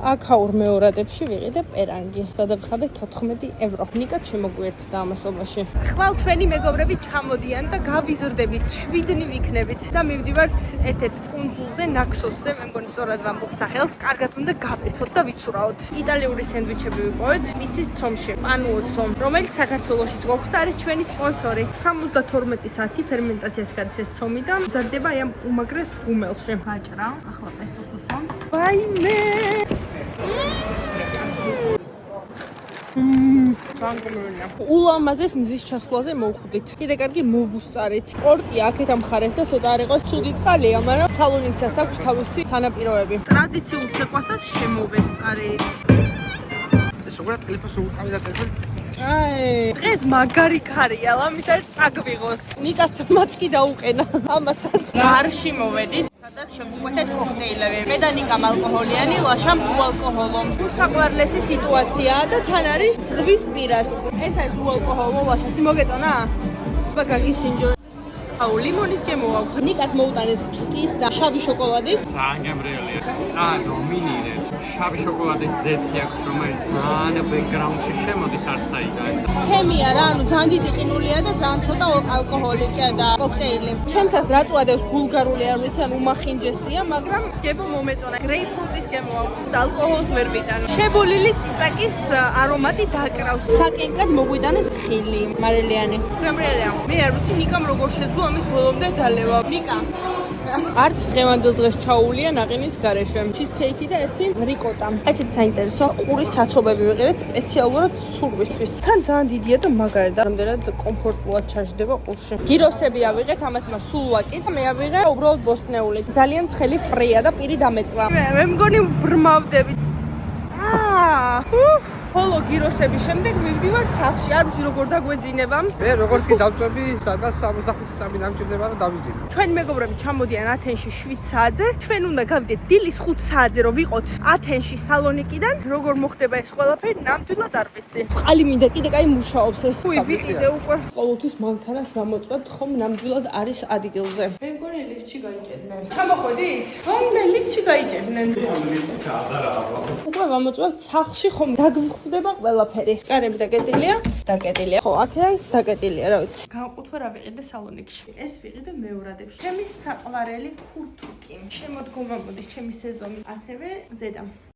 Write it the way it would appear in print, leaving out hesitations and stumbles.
აქაურ მეორადებში ვიყიდე პერანგი. გადავიხადე 14 ევრო. ნიკად შემოგვიერთდა ამასობაში. ხვალ ჩვენი მეგობრები ჩამოდიან და გავიზრდებით, 7-ნი ვიქნებით და მივდივართ ერთ-ერთ კუნძულზე, ნაქსოსზე, მე მგონი სწორად ვამბობ სახელს. კარგად უნდა გავერთოთ და ვიცურავოთ. იტალიური სენდვიჩები ვიპოვეთ მიწის ცომში, პანუოცო, რომელიც საქართველოშიც გვაქვს და არის ჩვენი სპონსორი. 72 საათი ფერმენტაციას გადის ეს ცომი და მზადდება აი ამ უმაგრეს ღუმელში. გაჭრა, ახლა პესტოს უსვამს. ვაიმე! ულამაზეს მზის ჩასვლაზე მოვხვდით. კიდე კარგი მოვუსწარით. პორტი აქეთ ამ მხარეს და ცოტა არ იყოს ცუდი წყალია, მაგრამ სალონიკსაც აქვს თავისი სანაპიროები. ტრადიციულ ცეკვასაც შემოვესწარით. ეს უბრალოდ ტელეფონს უყავი და ტელეფონი. დღეს მაგარი ქარია, ლამისაც წაგვიღოს. ნიკას თმაც კი დაუყენა ამასაც. გარში მოვედით. სადაც შევუკვეთეთ კოქტეილები. მე და ნიკამ ალკოჰოლიანი, ლაშამ უალკოჰოლო. უსაყვარლესი სიტუაციაა და თან არის ზღვის პირას. ეს არის უალკოჰოლო ლაშა. მოგეწონა? ბაგაგისინჯო. აუ ლიმონის გემო აქვს. ნიკას მოუტანეს ფსტის და შავი შოკოლადის. ძალიან გემრიელია. ფსტა დომინირებს. შავი შოკოლადის ზეთი აქვს, რომელიც ძალიან ბექგრაუნდში შემოდის არსაიდან. სქემია რა, ანუ ძალიან დიდი ყინულია და ძალიან ცოტა ალკოჰოლი და კოქტეილი. ჩემსაც რატო ადევს ბულგარული არ ვიცი, ან უმახინჯესია, მაგრამ გებო მომეწონა. გრეიპფრუტის გემო აქვს და ალკოჰოლს ვერ ვიტან. შებოლილი წიწაკის არომატი დაკრავს. საკენკად მოგვიტანეს ხილი, მარილიანი. გემრიელია. მე არ ვიცი ნიკამ როგორ შეძლო ამის ბოლომდე დალევა. ნიკა არც დღევანდელ დღეს ჩაუვლია ნაყინის გარეშე. ჩიზკეიკი და ერთი რიკოტა. ესეც საინტერესო. ყურის საცობები ვიყიდეთ სპეციალურად სურვისთვის. თან ძალიან დიდია და მაგარი და რამდენად კომფორტულად ჩაждდება ყურში. გიროსები ავიღეთ, ამათმა სულ ვაკით. მე ავიღე უბრალოდ ბოსტნეული. ძალიან ცხელი ფრეა და პირი დამეწვა. მე მგონი ბრმავდები. ხოლო გიროსების შემდეგ მივდივართ სახლში. არ ვიცი როგორ დაგვეძინება. მე როგორც კი დავწვევი, სადღაც 65 წამი დამჭირდება და დავიძინო. ჩვენი მეგობრები ჩამოდიან ათენში 7 საათზე. ჩვენ უნდა გავიდეთ დილის 5 საათზე, რომ ვიყოთ ათენში სალონიკიდან. როგორ მოხდება ეს ყველაფერი, ნამდვილად არ ვიცი. წყალი მინდა კიდე კაი მუშაობს ეს. უი, ვიყიდე უკვე. ყოველთვის მანქანას გამოწვევთ, ხომ ნამდვილად არის ადგილზე. მე მგონი ლიფტში გაიჭედნენ. ჩამოხვედით? ვაიმე, ლიფტში გაიჭედნენ. უკვე ვამოწვევთ სახლში, ხომ დაგვხვდება ყველაფერი. კარები დაკეტილია? დაკეტილია. ხო, აქედანაც დაკეტილია, რა ვიცი. განყოფა რა ვიყიდე სალონიკში. ეს ვიყიდე მეორადებში. ჩემი საყვარელი ქურთუკი. შემოდგომა მოდის ჩემი სეზონი. ასევე ზედა.